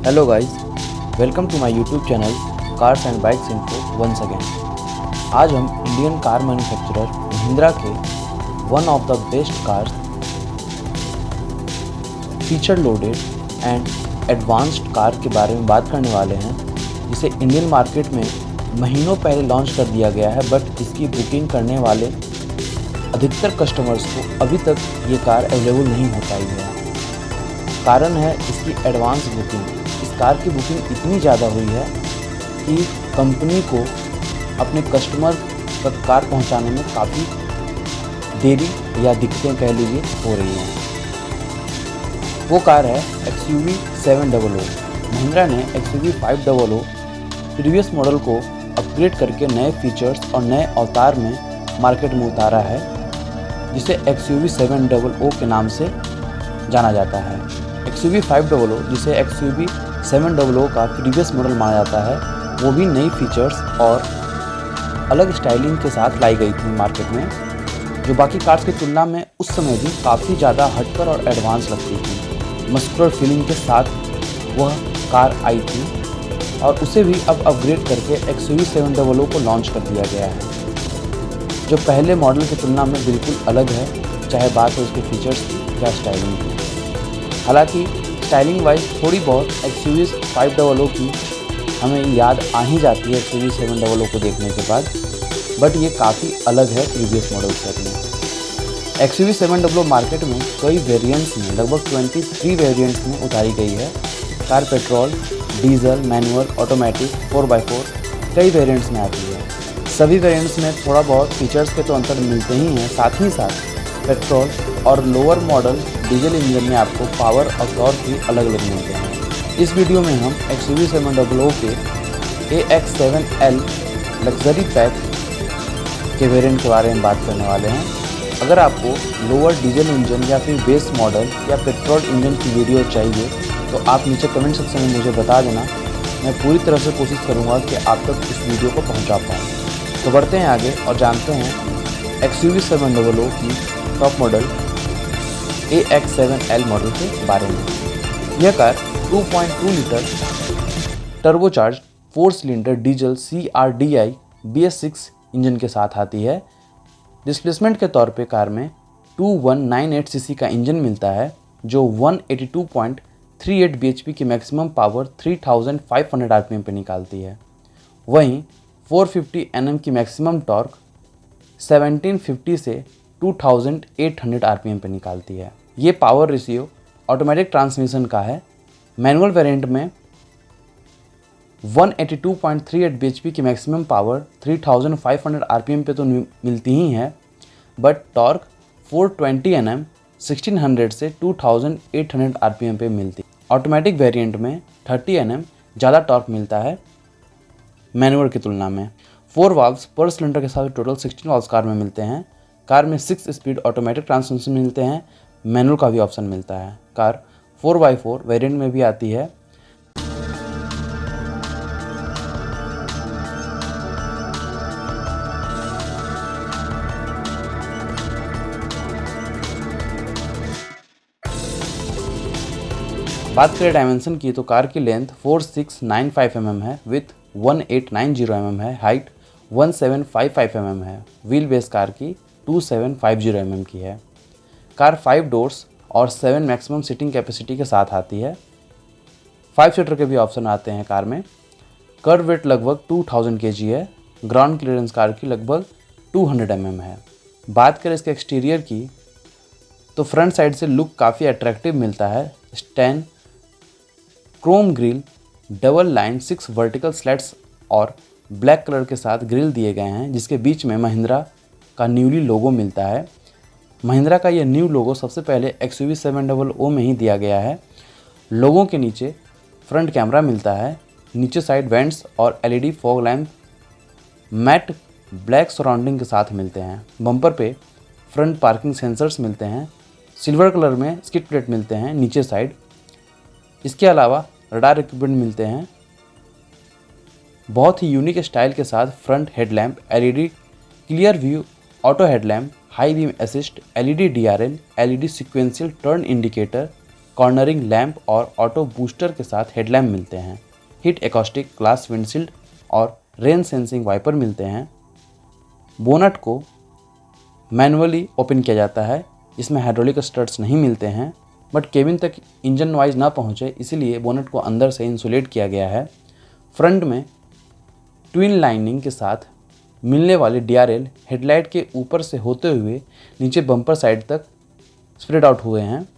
Hello guys, welcome to my YouTube channel Cars and Bikes Info once again। आज हम Indian car manufacturer Mahindra के one of the best cars feature loaded and advanced car के बारे में बात करने वाले हैं, जिसे इंडियन मार्केट में महीनों पहले लॉन्च कर दिया गया है, बट इसकी बुकिंग करने वाले अधिकतर कस्टमर्स को अभी तक ये कार अवेलेबल नहीं हो पाई है। कारण है इसकी एडवांस बुकिंग। इस कार की बुकिंग इतनी ज़्यादा हुई है कि कंपनी को अपने कस्टमर तक कार पहुंचाने में काफ़ी देरी या दिक्कतें कह लीजिए हो रही हैं। वो कार है XUV 700। महिंद्रा ने XUV 500 प्रीवियस मॉडल को अपग्रेड करके नए फीचर्स और नए अवतार में मार्केट में उतारा है, जिसे XUV 700 के नाम से जाना जाता है। XUV 500 जिसे XUV 700 का प्रीवियस मॉडल माना जाता है, वो भी नई फीचर्स और अलग स्टाइलिंग के साथ लाई गई थी मार्केट में, जो बाकी कार्स की तुलना में उस समय भी काफ़ी ज़्यादा हटकर और एडवांस लगती थी। मस्कुलर फीलिंग के साथ वह कार आई थी और उसे भी अब अपग्रेड करके XUV 700 को लॉन्च कर दिया गया है, जो पहले मॉडल की तुलना में बिल्कुल अलग है, चाहे बात हो उसके फीचर्स की या स्टाइलिंग की। हालांकि स्टाइलिंग वाइज थोड़ी बहुत XUV 500 की हमें याद आ ही जाती है XUV 700 को देखने के बाद, बट ये काफ़ी अलग है प्रीवियस मॉडल से अपने। XUV 700 मार्केट में कई वेरिएंट्स में, लगभग 23 वेरिएंट्स में उतारी गई है। Car petrol, diesel, manual, automatic, 4x4 कई वेरिएंट्स में आती है। सभी वेरिएंट्स में थोड़ा बहुत फीचर्स के तो अंतर मिलते ही हैं, साथ ही साथ पेट्रोल और लोअर मॉडल डीजल इंजन में आपको पावर और टॉर्क भी अलग अलग मिलते हैं। इस वीडियो में हम XUV 700 के AX7L लग्जरी पैक के वेरिएंट के बारे में बात करने वाले हैं। अगर आपको लोअर डीजल इंजन या फिर बेस मॉडल या पेट्रोल इंजन की वीडियो चाहिए तो आप नीचे कमेंट सेक्शन में मुझे बता देना। मैं पूरी तरह से कोशिश करूँगा कि आप तक इस वीडियो को पहुँचा पाऊँ। तो बढ़ते हैं आगे और जानते हैं XUV 700 की टॉप मॉडल AX7L मॉडल के बारे में। यह car 2.2 litre turbocharge 4 cylinder diesel CRDI BS6 engine के साथ आती है। डिस्प्लेसमेंट के तौर पे कार में 2198 सीसी का इंजन मिलता है, जो 182.38 bhp की मैक्सिमम पावर 3500 आरपीएम पे निकालती है। वहीं 450 Nm की मैक्सिमम टॉर्क 1750 से 2800 आरपीएम पे निकालती है। ये पावर रेशियो ऑटोमेटिक ट्रांसमिशन का है। मैनुअल वेरिएंट में 182.38 bhp की मैक्सिमम पावर 3500 आरपीएम पे तो मिलती ही है, बट टॉर्क 420 Nm 1600 से 2800 आरपीएम पे मिलती है। ऑटोमेटिक वेरिएंट में 30 Nm ज़्यादा टॉर्क मिलता है मैनुअल की तुलना में। 4 वाल्व्स पर सिलेंडर के साथ टोटल 16 वाल्व्स कार में मिलते हैं। कार में 6 स्पीड ऑटोमेटिक ट्रांसमिशन मिलते हैं। मैनुअल का भी ऑप्शन मिलता है। कार 4x4 वेरिएंट में भी आती है। बात करें डायमेंशन की तो कार की लेंथ 4695 mm है, विथ 1890 mm है, हाइट 1755 mm है। व्हील बेस कार की 2750 mm की है। कार 5 डोर्स और 7 मैक्सिमम सीटिंग कैपेसिटी के साथ आती है। 5 सीटर के भी ऑप्शन आते हैं कार में। कर्व वेट लगभग 2000 kg है। ग्राउंड क्लियरेंस कार की लगभग 200 mm है। बात करें इसके एक्सटीरियर की तो फ्रंट साइड से लुक काफ़ी अट्रैक्टिव मिलता है। Stand Chrome grill, double line 6 vertical slats और ब्लैक कलर के साथ ग्रिल दिए गए हैं, जिसके बीच में महिंद्रा का न्यूली लोगो मिलता है। महिंद्रा का यह न्यू लोगो सबसे पहले XUV 700 में ही दिया गया है। लोगों के नीचे फ्रंट कैमरा मिलता है। नीचे साइड वेंट्स और LED fog lamp matte black surrounding के साथ मिलते हैं। बम्पर पे फ्रंट पार्किंग सेंसर्स मिलते हैं। सिल्वर कलर में स्किड प्लेट मिलते हैं नीचे साइड। इसके अलावा रडार इक्विपमेंट मिलते हैं। बहुत ही यूनिक स्टाइल के साथ front headlamp LED clear view auto headlamp, high beam assist, LED DRL, LED sequential turn indicator, cornering lamp और ऑटो बूस्टर के साथ हेडलैम्प मिलते हैं। हीट एकॉस्टिक ग्लास विंडशील्ड और रेन सेंसिंग वाइपर मिलते हैं। बोनट को मैनुअली ओपन किया जाता है, इसमें हाइड्रोलिक स्टड्स नहीं मिलते हैं, बट केबिन तक इंजन नॉइज ना पहुंचे इसीलिए बोनट को अंदर से इंसुलेट किया गया है। फ्रंट में ट्विन लाइनिंग के साथ मिलने वाले DRL हेडलाइट के ऊपर से होते हुए नीचे बम्पर साइड तक स्प्रेड आउट हुए हैं।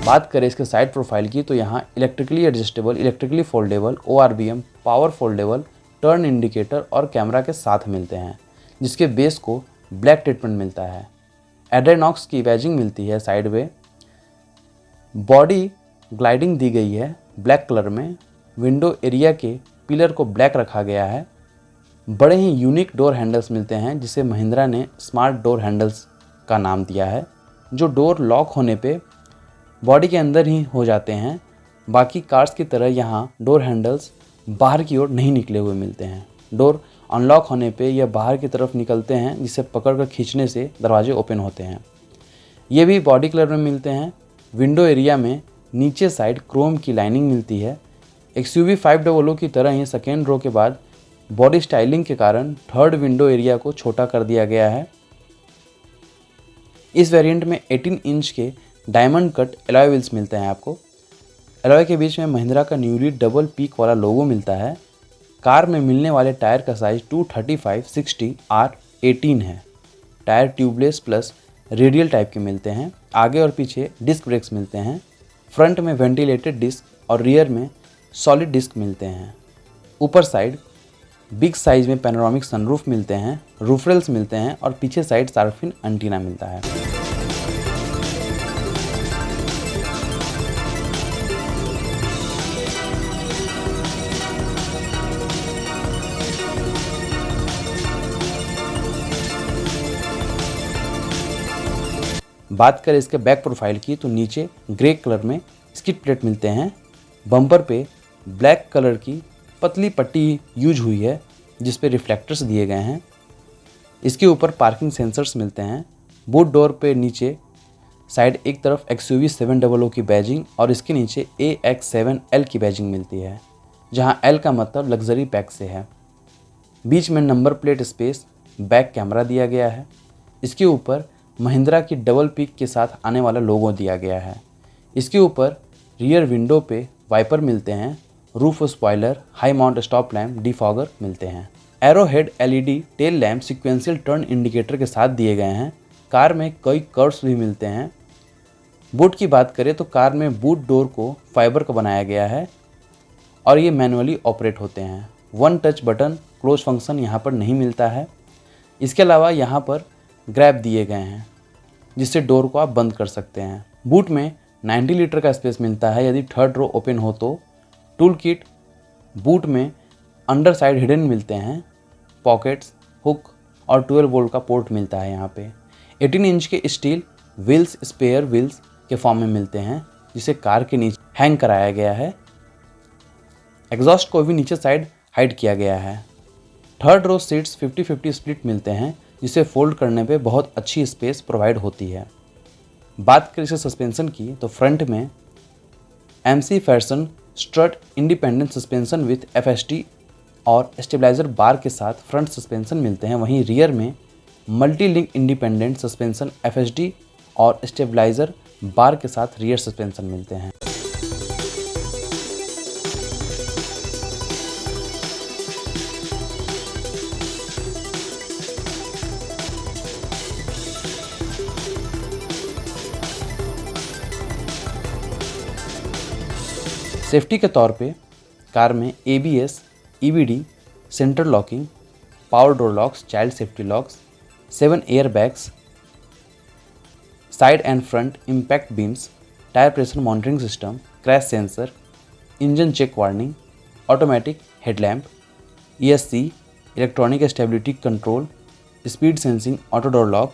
बात करें इसके साइड प्रोफाइल की तो यहाँ electrically adjustable, electrically foldable, ORVM, power foldable, turn indicator और कैमरा के साथ मिलते हैं, जिसके बेस को ब्लैक ट्रीटमेंट मिलता है। एड्रेनॉक्स की बैजिंग मिलती है साइड में। बॉडी ग्लाइडिंग दी गई है ब्लैक कलर में। विंडो एरिया के पिलर को ब्लैक रखा गया है। बड़े ही यूनिक डोर हैंडल्स मिलते हैं, जिसे महिंद्रा ने स्मार्ट डोर हैंडल्स का नाम दिया है, जो डोर लॉक होने पे बॉडी के अंदर ही हो जाते हैं। बाकी कार्स की तरह यहाँ डोर हैंडल्स बाहर की ओर नहीं निकले हुए मिलते हैं। डोर अनलॉक होने पे यह बाहर की तरफ निकलते हैं, जिसे पकड़कर खींचने से दरवाजे ओपन होते हैं। ये भी बॉडी कलर में मिलते हैं। विंडो एरिया में नीचे साइड क्रोम की लाइनिंग मिलती है। XUV 500 की तरह ही सेकेंड रो के बाद बॉडी स्टाइलिंग के कारण थर्ड विंडो एरिया को छोटा कर दिया गया है। इस वेरिएंट में 18 इंच के डायमंड कट एलॉय व्हील्स मिलते हैं आपको। एलॉय के बीच में महिंद्रा का न्यूली डबल पीक वाला लोगो मिलता है। कार में मिलने वाले टायर का साइज 235/60R18 है। Tyre tubeless plus radial type के मिलते हैं। आगे और पीछे डिस्क ब्रेक्स मिलते हैं। फ्रंट में वेंटिलेटेड डिस्क और रियर में सॉलिड डिस्क मिलते हैं। ऊपर साइड बिग साइज में पैनोरामिक सनरूफ मिलते हैं, रूफ रेल्स मिलते हैं और पीछे साइड सार्फिन एंटीना मिलता है। बात करें इसके बैक प्रोफाइल की तो नीचे ग्रे कलर में स्किड प्लेट मिलते हैं। बम्पर पे ब्लैक कलर की पतली पट्टी यूज हुई है, जिस पे रिफ्लेक्टर्स दिए गए हैं। इसके ऊपर पार्किंग सेंसर्स मिलते हैं। बूट डोर पे नीचे साइड एक तरफ XUV 700 की बैजिंग और इसके नीचे AX7L की बैजिंग मिलती है, जहां L का मतलब लग्जरी पैक से है। बीच में number plate space, back camera दिया गया है। इसके ऊपर महिंद्रा की डबल पीक के साथ आने वाला लोगो दिया गया है। इसके ऊपर रियर विंडो पे वाइपर मिलते हैं। Roof spoiler, high mount stop lamp, defogger मिलते हैं। Arrow head LED tail lamp sequential turn indicator के साथ दिए गए हैं। कार में कई कर्व्स भी मिलते हैं। बूट की बात करें तो कार में बूट डोर को फाइबर का बनाया गया है और ये मैनुअली ऑपरेट होते हैं। One touch button close function यहाँ पर नहीं मिलता है। इसके अलावा यहाँ पर ग्रैब दिए गए हैं, जिससे डोर को आप बंद कर सकते हैं। बूट में 90 लीटर का स्पेस मिलता है यदि थर्ड रो ओपन हो तो। टूल किट बूट में अंडर साइड हिडन मिलते हैं। पॉकेट्स, हुक और 12 वोल्ट का पोर्ट मिलता है यहाँ पे। 18 इंच के स्टील व्हील्स स्पेयर व्हील्स के फॉर्म में मिलते हैं, जिसे कार के नीचे हैंग कराया गया है। एग्जॉस्ट को भी नीचे साइड हाइड किया गया है। थर्ड रो सीट्स 50-50 स्प्लिट मिलते हैं, जिसे फोल्ड करने पे बहुत अच्छी स्पेस प्रोवाइड होती है। बात करें इसके सस्पेंशन की तो फ्रंट में MC fashion strut independent suspension with FST और स्टेबलाइजर बार के साथ फ्रंट सस्पेंशन मिलते हैं। वहीं रियर में multi link independent suspension FSD और स्टेबलाइजर बार के साथ रियर सस्पेंशन मिलते हैं। सेफ्टी के तौर पे कार में ABS, EBD, centre locking, power door locks, child safety locks, 7 air bags, side and front impact beams, tyre pressure monitoring system, crash sensor, engine check warning, automatic headlamp, ESC, electronic stability control, speed sensing, auto door lock,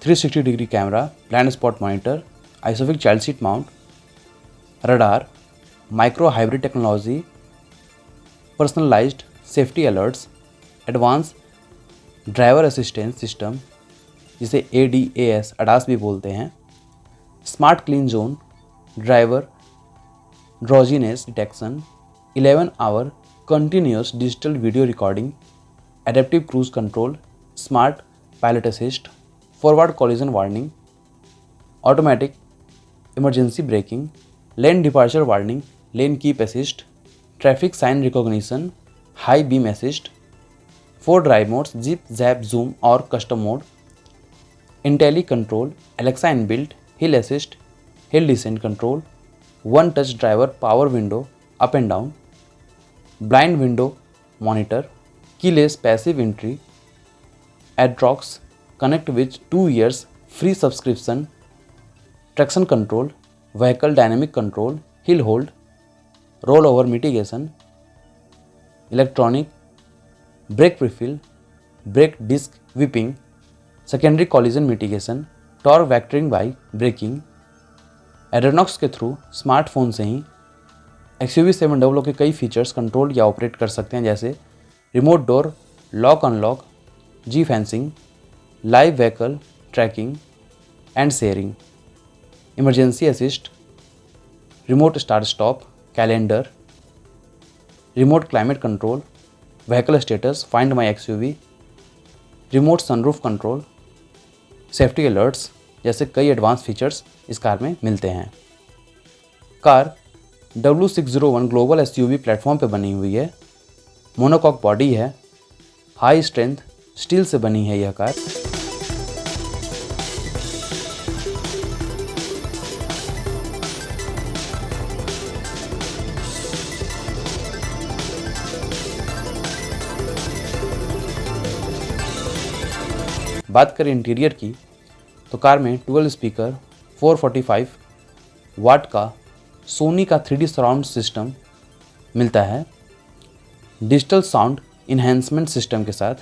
360 degree camera, blind spot monitor, isofix child seat mount, radar, micro hybrid technology, personalised safety alerts, advance driver assistance system जिसे ADAS ADAS भी बोलते हैं, smart clean zone, driver drowsiness detection, 11 hour continuous digital video recording, adaptive cruise control, smart pilot assist, forward collision warning, automatic emergency braking, lane departure warning, lane keep assist, traffic sign recognition, high beam assist, 4 drive modes, zip, zap, zoom और custom mode, intelli control, Alexa inbuilt, hill assist, hill descent control, 1 touch driver power window up and down, blind window monitor, keyless passive entry, AdrenoX connect with 2 years free subscription, traction control, vehicle dynamic control, hill hold, roll over mitigation, electronic brake prefill, brake disc wiping, secondary collision mitigation, torque vectoring by braking. AdrenoX के through smartphone से ही XUV700 के कई features control या operate कर सकते हैं, जैसे remote door lock unlock, geo fencing, live vehicle tracking and sharing, emergency assist, remote start stop, calendar, remote climate control, vehicle status, find my XUV, remote sunroof control, safety alerts जैसे कई advance features इस car में मिलते हैं। Car W601 global SUV platform पे बनी हुई है, मोनोकॉक बॉडी है, हाई स्ट्रेंथ स्टील से बनी है यह कार। बात करें इंटीरियर की तो कार में 12 स्पीकर 445 वाट का सोनी का 3D सराउंड सिस्टम मिलता है डिजिटल साउंड इन्हेंसमेंट सिस्टम के साथ।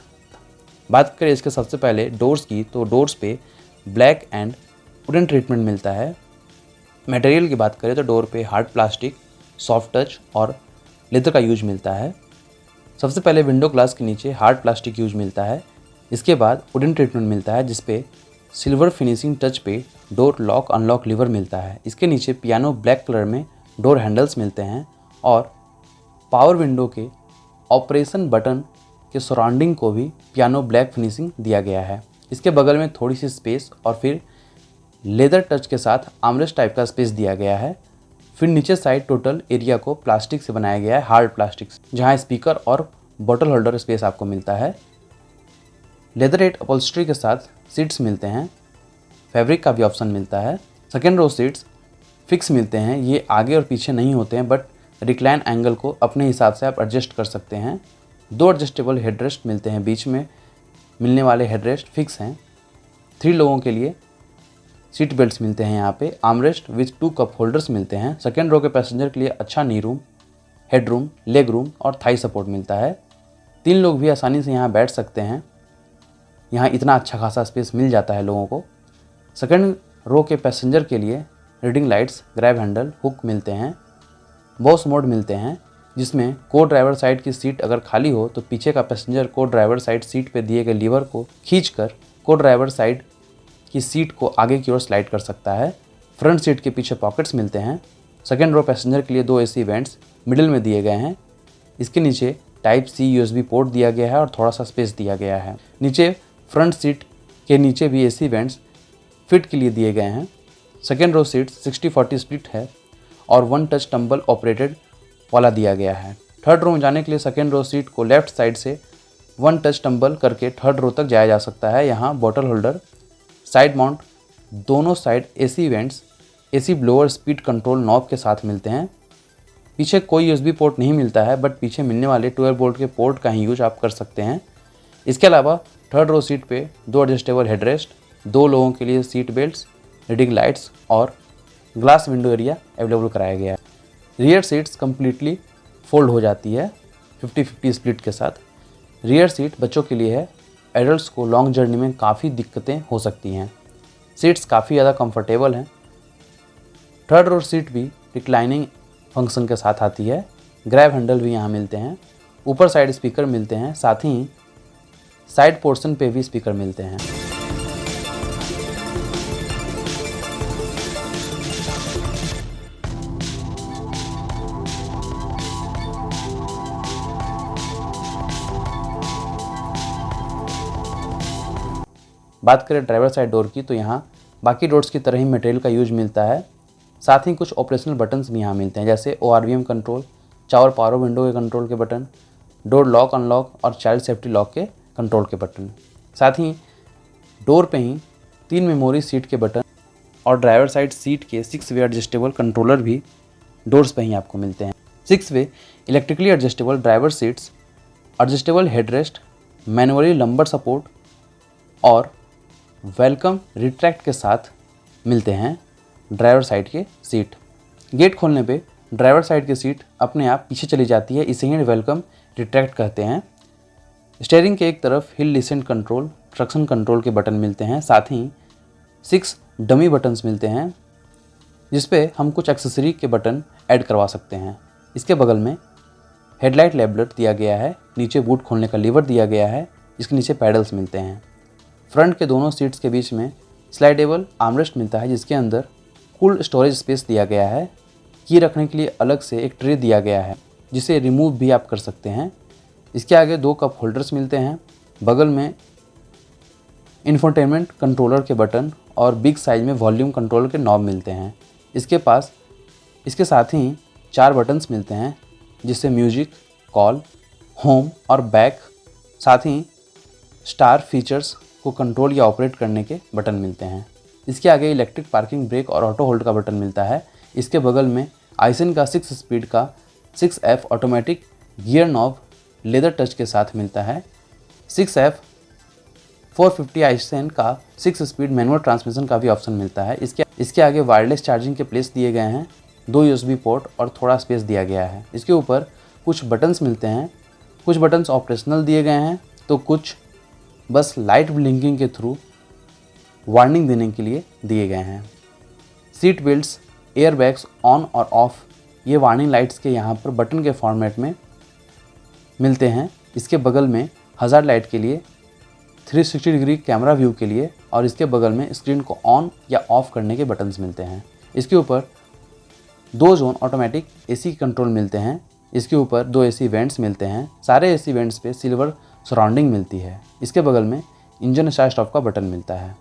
बात करें इसके सबसे पहले डोर्स की तो डोर्स पे ब्लैक एंड वुडन ट्रीटमेंट मिलता है। मटेरियल की बात करें तो डोर पे हार्ड प्लास्टिक, सॉफ्ट टच और लेदर का यूज मिलता है। सबसे पहले विंडो ग्लास के नीचे हार्ड प्लास्टिक यूज मिलता है, इसके बाद वुडन ट्रीटमेंट मिलता है जिसपे सिल्वर फिनिशिंग टच पे डोर लॉक अनलॉक लीवर मिलता है। इसके नीचे पियानो ब्लैक कलर में डोर हैंडल्स मिलते हैं और पावर विंडो के ऑपरेशन बटन के सराउंडिंग को भी पियानो ब्लैक फिनिशिंग दिया गया है। इसके बगल में थोड़ी सी स्पेस और फिर लेदर टच के साथ आर्मरेस्ट टाइप का स्पेस दिया गया है। फिर नीचे साइड टोटल एरिया को प्लास्टिक से बनाया गया है, हार्ड प्लास्टिक, जहाँ स्पीकर और बॉटल होल्डर स्पेस आपको मिलता है। लेदरेट अपॉल्स्ट्री के साथ सीट्स मिलते हैं, फैब्रिक का भी ऑप्शन मिलता है। सेकेंड रो सीट्स फिक्स मिलते हैं, ये आगे और पीछे नहीं होते हैं बट रिक्लाइन एंगल को अपने हिसाब से आप एडजस्ट कर सकते हैं। 2 एडजस्टेबल हेडरेस्ट मिलते हैं, बीच में मिलने वाले हेडरेस्ट फिक्स हैं। 3 लोगों के लिए सीट बेल्ट्स मिलते हैं यहाँ पे। आर्मरेस्ट विथ 2 कप होल्डर्स मिलते हैं। सेकेंड रो के पैसेंजर के लिए अच्छा नी room, head room, leg room और थाई सपोर्ट मिलता है। 3 लोग भी आसानी से यहाँ बैठ सकते हैं, यहाँ इतना अच्छा खासा स्पेस मिल जाता है लोगों को। सेकेंड रो के पैसेंजर के लिए reading lights, grab handle, hook मिलते हैं। बॉस मोड मिलते हैं जिसमें को ड्राइवर साइड की सीट अगर खाली हो तो पीछे का पैसेंजर को ड्राइवर साइड सीट पे दिए गए लीवर को खींचकर को ड्राइवर साइड की सीट को आगे की ओर स्लाइड कर सकता है। फ्रंट सीट के पीछे पॉकेट्स मिलते हैं। सेकेंड रो पैसेंजर के लिए 2 AC वेंट्स मिडिल में दिए गए हैं। इसके नीचे टाइप C USB पोर्ट दिया गया है और थोड़ा सा स्पेस दिया गया है। नीचे फ्रंट सीट के नीचे भी AC वेंट्स फिट के लिए दिए गए हैं। सेकेंड रो सीट 60-40 स्प्लिट है और 1 टच टम्बल ऑपरेटेड वाला दिया गया है। थर्ड रो में जाने के लिए सेकेंड रो सीट को लेफ्ट साइड से 1 टच टम्बल करके थर्ड रो तक जाया जा सकता है। यहाँ बॉटल होल्डर, साइड माउंट, दोनों side AC vents, AC blower speed control knob के साथ मिलते हैं। पीछे कोई USB पोर्ट नहीं मिलता है बट पीछे मिलने वाले 12 वोल्ट के पोर्ट का ही यूज आप कर सकते हैं। इसके अलावा थर्ड रो सीट पे 2 एडजस्टेबल हेडरेस्ट, 2 लोगों के लिए सीट बेल्ट्स, रीडिंग लाइट्स और ग्लास विंडो एरिया अवेलेबल कराया गया है। रियर सीट्स कम्प्लीटली फोल्ड हो जाती है 50-50 स्प्लिट के साथ। रियर सीट बच्चों के लिए है, एडल्ट्स को लॉन्ग जर्नी में काफ़ी दिक्कतें हो सकती हैं। सीट्स काफ़ी ज़्यादा कंफर्टेबल हैं। थर्ड रो सीट भी रिक्लाइनिंग फंक्शन के साथ आती है। ग्रैब हैंडल भी यहाँ मिलते हैं। ऊपर साइड स्पीकर मिलते हैं, साथ ही साइड पोर्शन पे भी स्पीकर मिलते हैं। बात करें ड्राइवर साइड डोर की, तो यहाँ बाकी डोर्स की तरह ही मटेरियल का यूज मिलता है। साथ ही कुछ ऑपरेशनल बटन्स भी यहाँ मिलते हैं, जैसे ORVM कंट्रोल, चावर पावर विंडो के कंट्रोल के बटन, डोर लॉक अनलॉक और चाइल्ड सेफ्टी लॉक के कंट्रोल के बटन। साथ ही डोर पे ही 3 मेमोरी सीट के बटन और ड्राइवर साइड सीट के 6 वे एडजस्टेबल कंट्रोलर भी डोर्स पे ही आपको मिलते हैं। 6 way electrically adjustable driver seats, adjustable headrest, manually lumbar support और वेलकम रिट्रैक्ट के साथ मिलते हैं ड्राइवर साइड के सीट। गेट खोलने पे ड्राइवर साइड की सीट अपने आप पीछे चली जाती है, इसे ही वेलकम रिट्रैक्ट कहते हैं। स्टीयरिंग के एक तरफ हिल डिसेंट कंट्रोल, ट्रक्शन कंट्रोल के बटन मिलते हैं। साथ ही 6 डमी बटन्स मिलते हैं, जिस पे हम कुछ एक्सेसरी के बटन ऐड करवा सकते हैं। इसके बगल में हेडलाइट लेबलर दिया गया है, नीचे बूट खोलने का लीवर दिया गया है, जिसके नीचे पैडल्स मिलते हैं। फ्रंट के दोनों सीट्स के बीच में स्लाइडेबल आर्मरेस्ट मिलता है, जिसके अंदर कूल स्टोरेज स्पेस दिया गया है। की रखने के लिए अलग से एक ट्रे दिया गया है, जिसे रिमूव भी आप कर सकते हैं। इसके आगे 2 कप होल्डर्स मिलते हैं। बगल में इंफोटेनमेंट कंट्रोलर के बटन और बिग साइज में वॉल्यूम कंट्रोलर के नॉब मिलते हैं। इसके साथ ही 4 बटन्स मिलते हैं, जिससे म्यूजिक, कॉल, होम और बैक, साथ ही स्टार फीचर्स को कंट्रोल या ऑपरेट करने के बटन मिलते हैं। इसके आगे इलेक्ट्रिक पार्किंग ब्रेक और ऑटो होल्ड का बटन मिलता है। इसके बगल में आइसन का 6 स्पीड का 6F automatic gear knob leather touch के साथ मिलता है। 6F 450 आइसन का 6 स्पीड मैनुअल ट्रांसमिशन का भी ऑप्शन मिलता है। इसके आगे वायरलेस चार्जिंग के प्लेस दिए गए हैं, 2 USB पोर्ट और थोड़ा स्पेस दिया गया है। इसके ऊपर कुछ बटन्स मिलते हैं, कुछ बटन्स ऑपरेशनल दिए गए हैं, तो कुछ बस लाइट ब्लिंकिंग के थ्रू वार्निंग देने के लिए दिए गए हैं। Seat belts, air bags on और ऑफ, ये वार्निंग लाइट्स के यहाँ पर बटन के फॉर्मेट में मिलते हैं। इसके बगल में हज़ार्ड लाइट के लिए, 360 डिग्री कैमरा व्यू के लिए और इसके बगल में स्क्रीन को ऑन या ऑफ करने के बटन्स मिलते हैं। इसके ऊपर 2 जोन ऑटोमेटिक AC कंट्रोल मिलते हैं। इसके ऊपर 2 AC वेंट्स मिलते हैं। सारे AC वेंट्स पे सिल्वर सराउंडिंग मिलती है। इसके बगल में इंजन स्टार्ट स्टॉप का बटन मिलता है।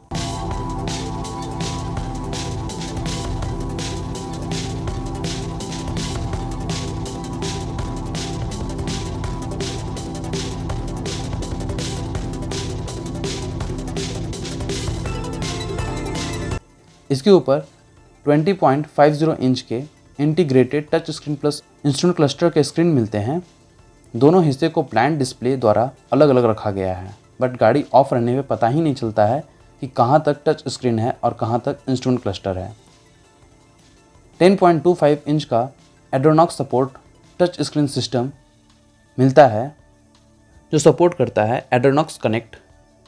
इसके ऊपर 20.50 इंच के integrated touch screen plus instrument cluster के स्क्रीन मिलते हैं। दोनों हिस्से को प्लान डिस्प्ले द्वारा अलग अलग रखा गया है, बट गाड़ी ऑफ रहने में पता ही नहीं चलता है कि कहाँ तक टच स्क्रीन है और कहाँ तक इंस्ट्रूमेंट क्लस्टर है। 10.25 इंच का AdrenoX support touch screen system मिलता है, जो सपोर्ट करता है AdrenoX connect,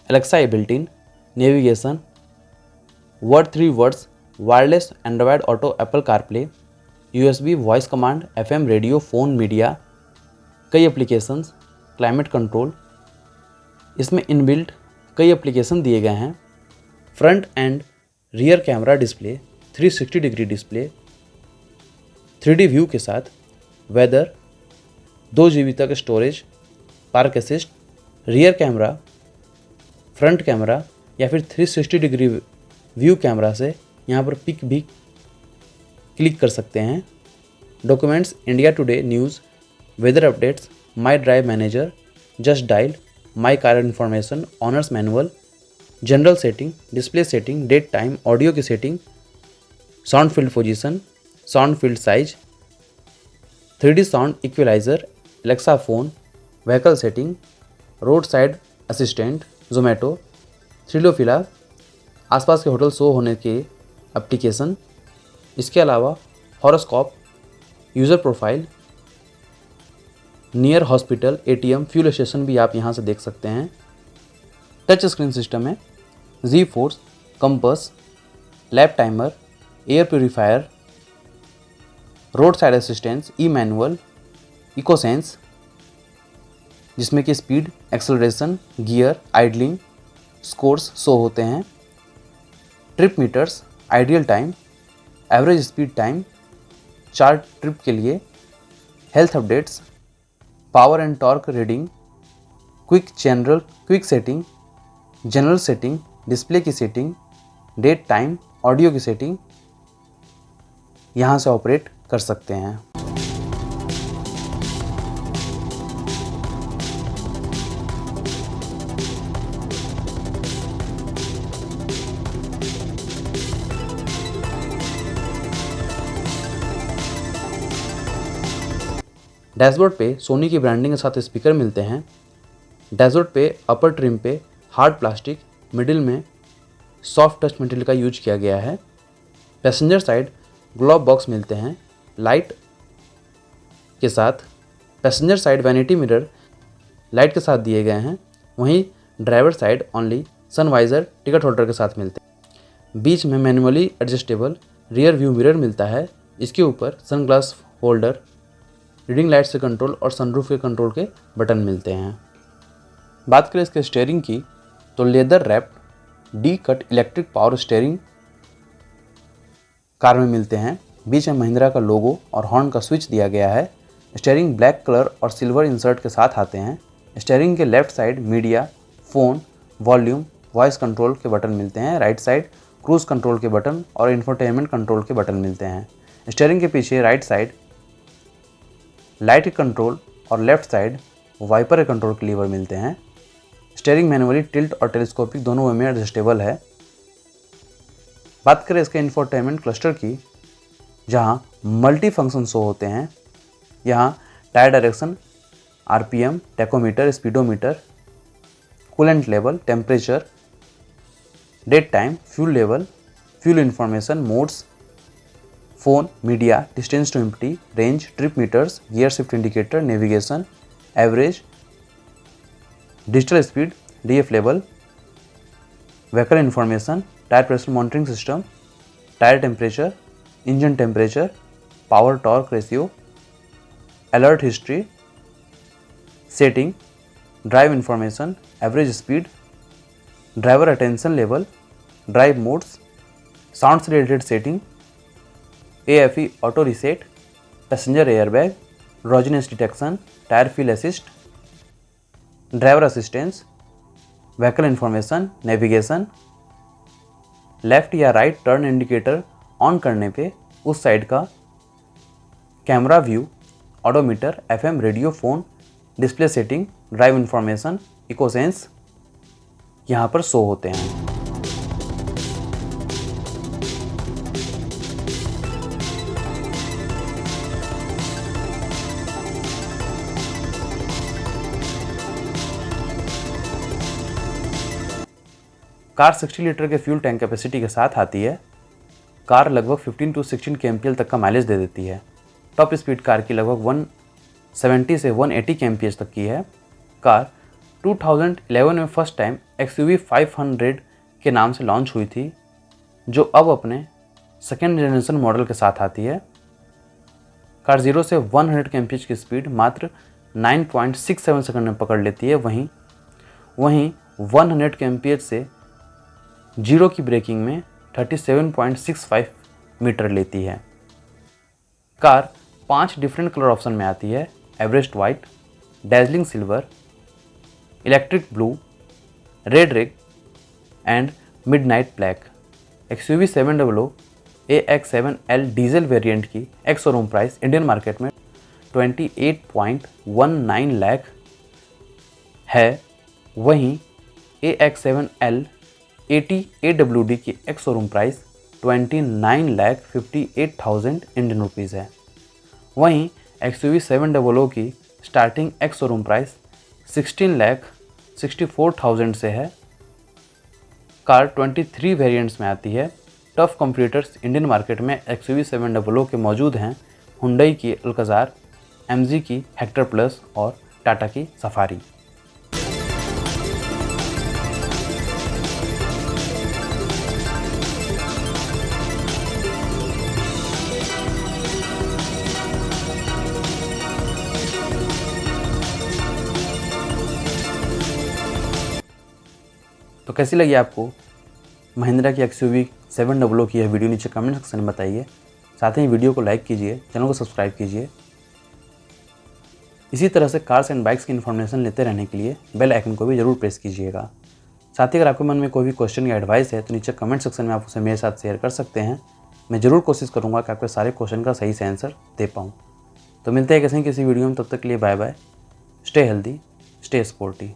Alexa built-in, navigation, word 3 words, wireless Android Auto, Apple CarPlay, USB voice command, FM radio, phone, media, कई एप्लीकेशंस, क्लाइमेट कंट्रोल। इसमें inbuilt कई एप्लीकेशन दिए गए हैं। Front and rear camera display, 360 degree display, 3D view के साथ, weather, 2 GB तक storage, park assist, rear camera, front camera या फिर 360 डिग्री व्यू कैमरा से यहाँ पर पिक भी क्लिक कर सकते हैं। Documents, India Today news, weather updates, my drive manager, Just Dial, my car information, owners manual, general setting, display setting, date time, audio की setting, sound field position, sound field size, 3D sound equalizer, Alexa phone, vehicle setting, road side assistant, Zomato, Thrillophilia, आसपास के होटल show होने के application. इसके अलावा horoscope, user profile, near hospital, ATM, fuel station भी आप यहाँ से देख सकते हैं। टच स्क्रीन सिस्टम में G force, compass, lap timer, air purifier, road side assistance, e manual, ecosense जिसमें कि speed, acceleration, gear, idling scores show होते हैं, trip meters, ideal time, average speed time 4 trip के लिए, health updates, power and torque reading, quick setting, general setting, display की setting, date time, audio की setting यहाँ से ऑपरेट कर सकते हैं। डैशबोर्ड पे सोनी की ब्रांडिंग के साथ स्पीकर मिलते हैं। डैशबोर्ड पे अपर ट्रिम पे हार्ड प्लास्टिक, मिडिल में सॉफ्ट टच मटेरियल का यूज किया गया है। पैसेंजर साइड ग्लोव बॉक्स मिलते हैं लाइट के साथ। Passenger side vanity mirror light के साथ दिए गए हैं। वहीं driver side only sun visor ticket holder के साथ मिलते हैं। बीच में manually adjustable rear view mirror मिलता है। इसके ऊपर सनग्लास होल्डर, रीडिंग लाइट से कंट्रोल और सनरूफ के कंट्रोल के बटन मिलते हैं। बात करें इसके स्टीयरिंग की तो leather wrapped D cut electric power steering car में मिलते हैं। बीच में महिंद्रा का लोगो और हॉर्न का स्विच दिया गया है। स्टीयरिंग ब्लैक कलर और सिल्वर इंसर्ट के साथ आते हैं। स्टीयरिंग के left side media, phone, volume, voice control के बटन मिलते हैं। राइट साइड क्रूज़ कंट्रोल के बटन और इंफोटेनमेंट कंट्रोल के बटन मिलते हैं। स्टीयरिंग के पीछे राइट साइड लाइट कंट्रोल और लेफ्ट साइड वाइपर कंट्रोल के लीवर मिलते हैं। स्टीयरिंग मैनुअली टिल्ट और टेलीस्कोपिक दोनों वे में एडजस्टेबल है। बात करें इसके इंफोटेनमेंट क्लस्टर की, जहां मल्टी फंक्शन शो होते हैं। यहां tyre direction, RPM, tachometer, speedometer, coolant level, temperature, date time, fuel level, fuel information, modes, phone, media, distance to empty, range, trip meters, gear shift indicator, navigation, average, digital speed, DF level, vehicle information, tyre pressure monitoring system, tyre temperature, engine temperature, power torque ratio, alert history, setting, drive information, average speed, driver attention level, drive modes, sound से related setting, AFE auto reset, passenger airbag, रोजिनेस detection, tyre feel assist, driver assistance, vehicle information, navigation, left या right turn indicator on करने पे उस side का camera view, odometer, FM radio, phone, display setting, drive information, ecosense यहाँ पर show होते हैं। Car 60 litre के फ्यूल टैंक कैपेसिटी के साथ आती है। कार लगभग 15 to 16 kmpl तक का माइलेज दे देती है। टॉप स्पीड कार की लगभग 170 से 180 kmph तक की है। कार 2011 में फर्स्ट टाइम XUV 500 के नाम से लॉन्च हुई थी, जो अब अपने सेकेंड जनरेशन मॉडल के साथ आती है। कार 0 से 100 kmph की स्पीड मात्र 9.67 सेकंड में पकड़ लेती है। वहीं 100 kmph से 0 की ब्रेकिंग में 37.65 मीटर लेती है। कार 5 डिफरेंट कलर ऑप्शन में आती है: Everest white, dazzling silver, electric blue, red rage and midnight black. XUV 700 AX7L diesel variant की ex showroom price Indian market में 28.19 लाख है। वहीं AX7L 80 AWD की ex showroom price 29,58,000 Indian rupees है। वहीं XUV 700 की स्टार्टिंग एक्स शोरूम प्राइस 16,64,000 से है। कार 23 वेरिएंट्स में आती है। टफ कंप्यूटर्स इंडियन मार्केट में XUV 700 के मौजूद हैं: हुंडई की अल्काज़ार, MG की हेक्टर प्लस और टाटा की सफारी। तो कैसी लगी आपको महिंद्रा की XUV 700 की यह वीडियो? नीचे कमेंट सेक्शन में बताइए। साथ ही वीडियो को लाइक कीजिए, चैनल को सब्सक्राइब कीजिए। इसी तरह से कार्स एंड बाइक्स की इन्फॉर्मेशन लेते रहने के लिए बेल आइकन को भी जरूर प्रेस कीजिएगा। साथ ही अगर आपके मन में कोई भी क्वेश्चन या एडवाइस है तो नीचे कमेंट सेक्शन में आप उसे मेरे साथ शेयर कर सकते हैं। मैं ज़रूर कोशिश करूँगा कि आपके सारे क्वेश्चन का सही से आंसर दे पाऊँ। तो मिलते हैं किसी वीडियो में, तब तक के लिए bye bye. Stay healthy, stay sporty.